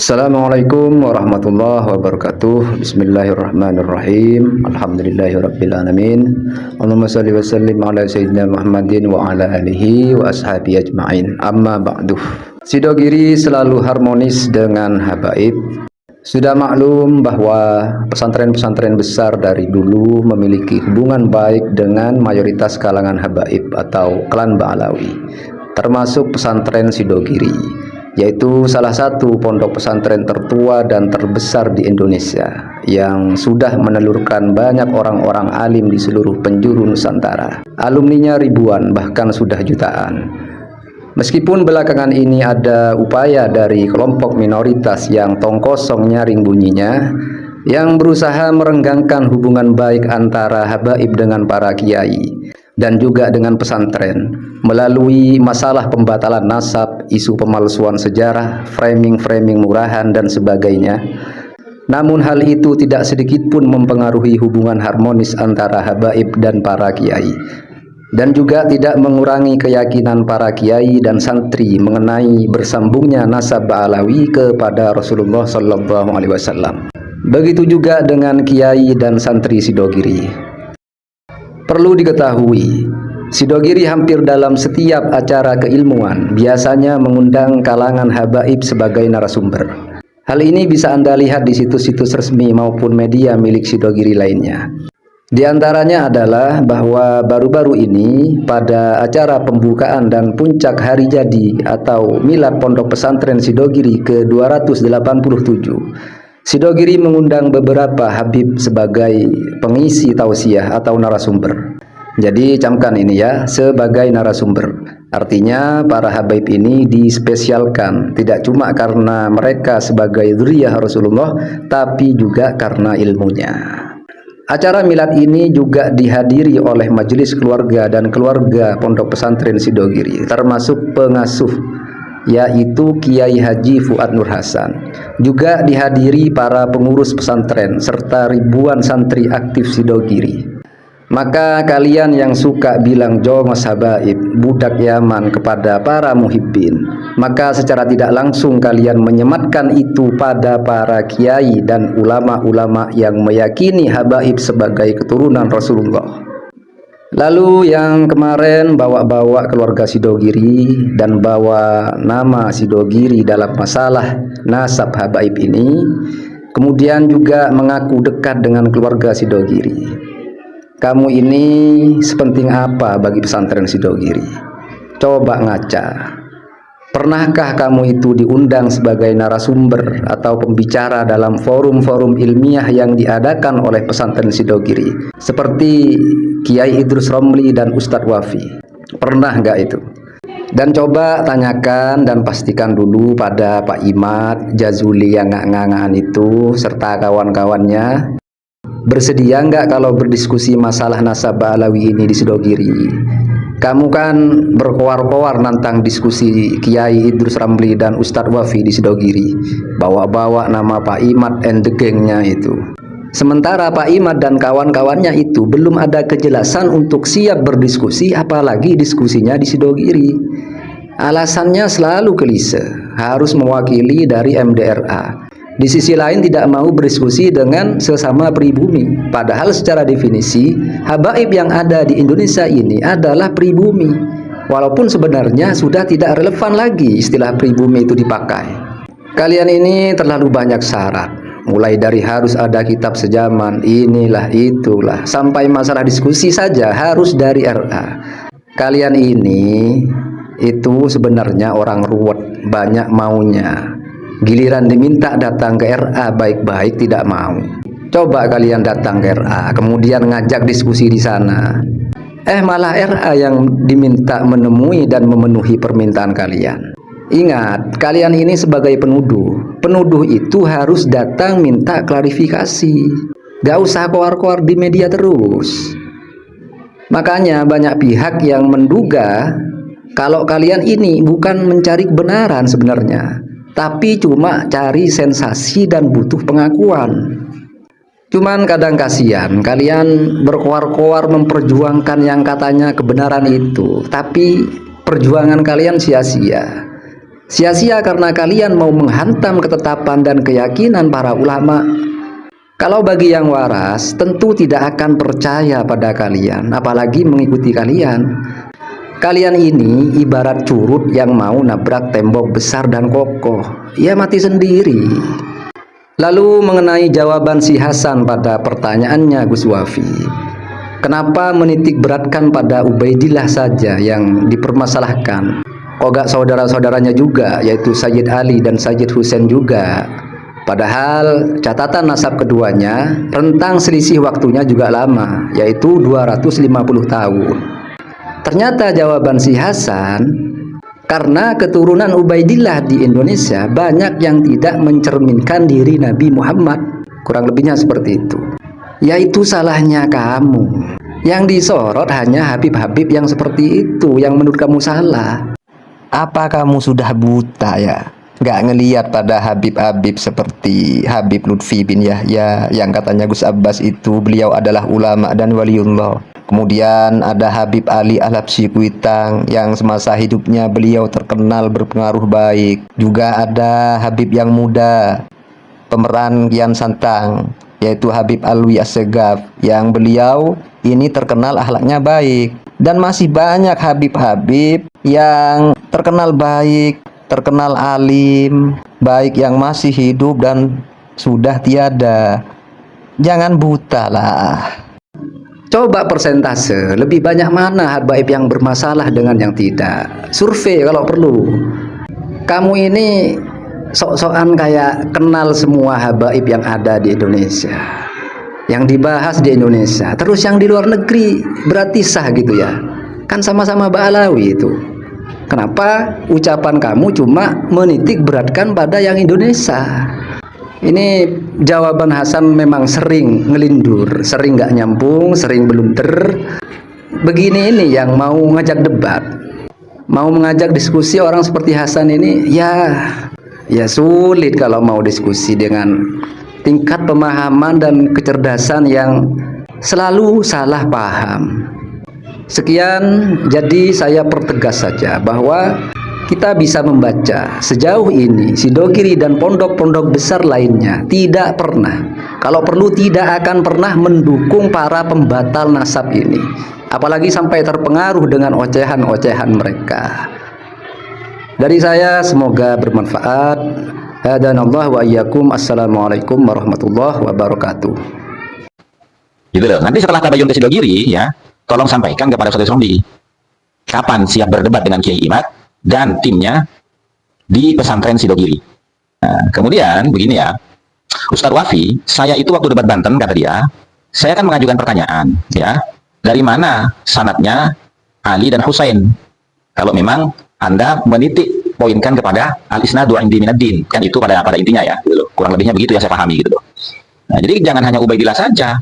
Assalamualaikum warahmatullahi wabarakatuh. Bismillahirrahmanirrahim. Alhamdulillahirabbil alamin. Allahumma shalli wa sallim ala sayyidina Muhammadin wa ala alihi wa ashabihi ajmain. Amma ba'du. Sidogiri selalu harmonis dengan habaib. Sudah maklum bahwa pesantren-pesantren besar dari dulu memiliki hubungan baik dengan mayoritas kalangan habaib atau klan Ba'alawi, termasuk pesantren Sidogiri, yaitu salah satu pondok pesantren tertua dan terbesar di Indonesia yang sudah menelurkan banyak orang-orang alim di seluruh penjuru Nusantara. Alumninya ribuan, bahkan sudah jutaan. Meskipun belakangan ini ada upaya dari kelompok minoritas yang tong kosong nyaring bunyinya, yang berusaha merenggangkan hubungan baik antara habaib dengan para kiai dan juga dengan pesantren melalui masalah pembatalan nasab, isu pemalsuan sejarah, framing-framing murahan dan sebagainya. Namun hal itu tidak sedikit pun mempengaruhi hubungan harmonis antara habaib dan para kiai, dan juga tidak mengurangi keyakinan para kiai dan santri mengenai bersambungnya nasab Ba'alawi kepada Rasulullah Sallallahu Alaihi Wasallam. Begitu juga dengan kiai dan santri Sidogiri. Perlu diketahui, Sidogiri hampir dalam setiap acara keilmuan biasanya mengundang kalangan habaib sebagai narasumber. Hal ini bisa Anda lihat di situs-situs resmi maupun media milik Sidogiri lainnya. Di antaranya adalah bahwa baru-baru ini pada acara pembukaan dan puncak hari jadi atau milad Pondok Pesantren Sidogiri ke-287, Sidogiri mengundang beberapa habib sebagai pengisi tausiah atau narasumber. Jadi camkan ini ya, sebagai narasumber. Artinya para habaib ini dispesialkan tidak cuma karena mereka sebagai dzurriyyah Rasulullah, tapi juga karena ilmunya. Acara milad ini juga dihadiri oleh majelis keluarga dan keluarga Pondok Pesantren Sidogiri, termasuk pengasuh, yaitu Kiai Haji Fuad Nur Hasan. Juga dihadiri para pengurus pesantren serta ribuan santri aktif Sidogiri. Maka kalian yang suka bilang jongos habaib, budak Yaman kepada para muhibbin, maka secara tidak langsung kalian menyematkan itu pada para kiai dan ulama-ulama yang meyakini habaib sebagai keturunan Rasulullah. Lalu yang kemarin bawa-bawa keluarga Sidogiri dan bawa nama Sidogiri dalam masalah nasab habaib ini, kemudian juga mengaku dekat dengan keluarga Sidogiri. Kamu ini sepenting apa bagi pesantren Sidogiri? Coba ngaca. Pernahkah kamu itu diundang sebagai narasumber atau pembicara dalam forum-forum ilmiah yang diadakan oleh pesantren Sidogiri, seperti Kiai Idrus Romli dan Ustadz Wafi? Pernah nggak itu? Dan coba tanyakan dan pastikan dulu pada Pak Imad, Jazuli yang ngak-ngangan itu, serta kawan-kawannya, bersedia nggak kalau berdiskusi masalah nasab Ba'alawi ini di Sidogiri? Kamu kan berkoar-koar nantang diskusi Kiai Idrus Ramli dan Ustadz Wafi di Sidogiri, bawa-bawa nama Pak Imad and the gengnya itu. Sementara Pak Imad dan kawan-kawannya itu belum ada kejelasan untuk siap berdiskusi, apalagi diskusinya di Sidogiri. Alasannya selalu klise, harus mewakili dari MDRA. Di sisi lain tidak mau berdiskusi dengan sesama pribumi. Padahal secara definisi habaib yang ada di Indonesia ini adalah pribumi. Walaupun sebenarnya sudah tidak relevan lagi istilah pribumi itu dipakai. Kalian ini terlalu banyak syarat. Mulai dari harus ada kitab sejaman, inilah itulah, sampai masalah diskusi saja harus dari RA. Kalian ini itu sebenarnya orang ruwet, banyak maunya. Giliran diminta datang ke RA baik-baik tidak mau. Coba kalian datang ke RA, kemudian ngajak diskusi di sana. Malah RA yang diminta menemui dan memenuhi permintaan kalian. Ingat, kalian ini sebagai penuduh. Penuduh itu harus datang minta klarifikasi. Gak usah koar-koar di media terus. Makanya banyak pihak yang menduga kalau kalian ini bukan mencari kebenaran sebenarnya, tapi cuma cari sensasi dan butuh pengakuan. Cuman kadang kasihan kalian berkoar-koar memperjuangkan yang katanya kebenaran itu, tapi perjuangan kalian sia-sia. Sia-sia karena kalian mau menghantam ketetapan dan keyakinan para ulama. Kalau bagi yang waras, tentu tidak akan percaya pada kalian, apalagi mengikuti kalian. Kalian ini ibarat curut yang mau nabrak tembok besar dan kokoh. Ya mati sendiri. Lalu mengenai jawaban si Hasan pada pertanyaannya Gus Wafi, kenapa menitik beratkan pada Ubaidillah saja yang dipermasalahkan? Kok gak saudara-saudaranya juga, yaitu Sayyid Ali dan Sayyid Husain juga? Padahal catatan nasab keduanya rentang selisih waktunya juga lama, yaitu 250 tahun. Ternyata jawaban si Hasan, karena keturunan Ubaidillah di Indonesia banyak yang tidak mencerminkan diri Nabi Muhammad. Kurang lebihnya seperti itu. Yaitu salahnya kamu. Yang disorot hanya Habib-Habib yang seperti itu, yang menurut kamu salah. Apa kamu sudah buta ya? Nggak ngelihat pada Habib-Habib seperti Habib Lutfi bin Yahya yang katanya Gus Abbas itu beliau adalah ulama dan waliullah. Kemudian ada Habib Ali Al-Habsyi Kuitang yang semasa hidupnya beliau terkenal berpengaruh baik. Juga ada Habib yang muda, pemeran Kian Santang, yaitu Habib Alwi Assegaf yang beliau ini terkenal akhlaknya baik. Dan masih banyak Habib-Habib yang terkenal baik, terkenal alim, baik yang masih hidup dan sudah tiada. Jangan buta lah. Coba persentase, lebih banyak mana habaib yang bermasalah dengan yang tidak? Survei kalau perlu. Kamu ini sok-sokan kayak kenal semua habaib yang ada di Indonesia, yang dibahas di Indonesia. Terus yang di luar negeri berarti sah gitu ya? Kan sama-sama Ba'alawi itu. Kenapa ucapan kamu cuma menitik beratkan pada yang Indonesia? Ini jawaban Hasan memang sering ngelindur, sering nggak nyambung, sering belum begini ini yang mau ngajak debat, mau mengajak diskusi orang seperti Hasan ini, ya sulit kalau mau diskusi dengan tingkat pemahaman dan kecerdasan yang selalu salah paham. Sekian, jadi saya pertegas saja bahwa kita bisa membaca sejauh ini Sidogiri dan pondok-pondok besar lainnya tidak pernah, kalau perlu tidak akan pernah mendukung para pembatal nasab ini, apalagi sampai terpengaruh dengan ocehan-ocehan mereka. Dari saya semoga bermanfaat. Hadanallahu wa iyyakum. Assalamualaikum warahmatullahi wabarakatuh. Gitu loh. Nanti setelah tabayun ke Sidogiri ya, tolong sampaikan kepada Ustaz Romli kapan siap berdebat dengan Kiai Imad dan timnya di pesantren Sidogiri. Nah, kemudian begini ya, Ustadz Wafi, saya itu waktu debat Banten kata dia, saya kan mengajukan pertanyaan ya, dari mana sanadnya Ali dan Husain? Kalau memang Anda menitik poinkan kepada al-isnadu indi minaddin, kan itu pada intinya ya, gitu loh. Kurang lebihnya begitu ya saya pahami gitu loh. Nah, jadi jangan hanya Ubaidillah saja.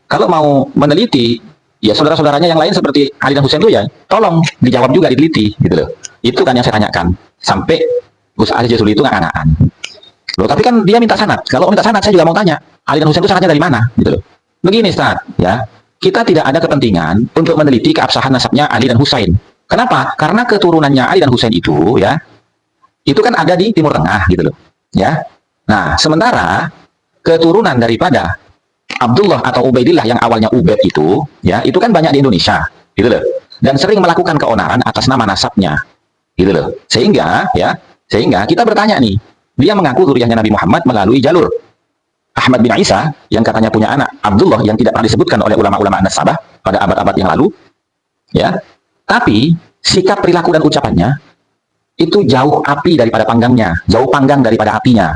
Kalau mau meneliti, ya saudara-saudaranya yang lain seperti Ali dan Husain itu ya, tolong dijawab juga, diteliti gitu loh. Itu kan yang saya tanyakan. Sampai Gus Ali Jazuli itu nggak loh, tapi kan dia minta sanad. Kalau minta sanad, saya juga mau tanya, Ali dan Husain itu sanadnya dari mana gitu loh. Begini Ustaz, ya, kita tidak ada kepentingan untuk meneliti keabsahan nasabnya Ali dan Husain. Kenapa? Karena keturunannya Ali dan Husain itu ya, itu kan ada di Timur Tengah gitu loh, ya. Nah, sementara keturunan daripada Abdullah atau Ubaidillah yang awalnya Ubaid itu, ya, itu kan banyak di Indonesia, gitu loh. Dan sering melakukan keonaran atas nama nasabnya, gitu loh. Sehingga kita bertanya nih, dia mengaku zuriyahnya Nabi Muhammad melalui jalur Ahmad bin Isa yang katanya punya anak Abdullah yang tidak pernah disebutkan oleh ulama-ulama An-Nasabah pada abad-abad yang lalu, ya. Tapi sikap, perilaku dan ucapannya itu jauh api daripada panggangnya, jauh panggang daripada apinya.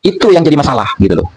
Itu yang jadi masalah, gitu loh.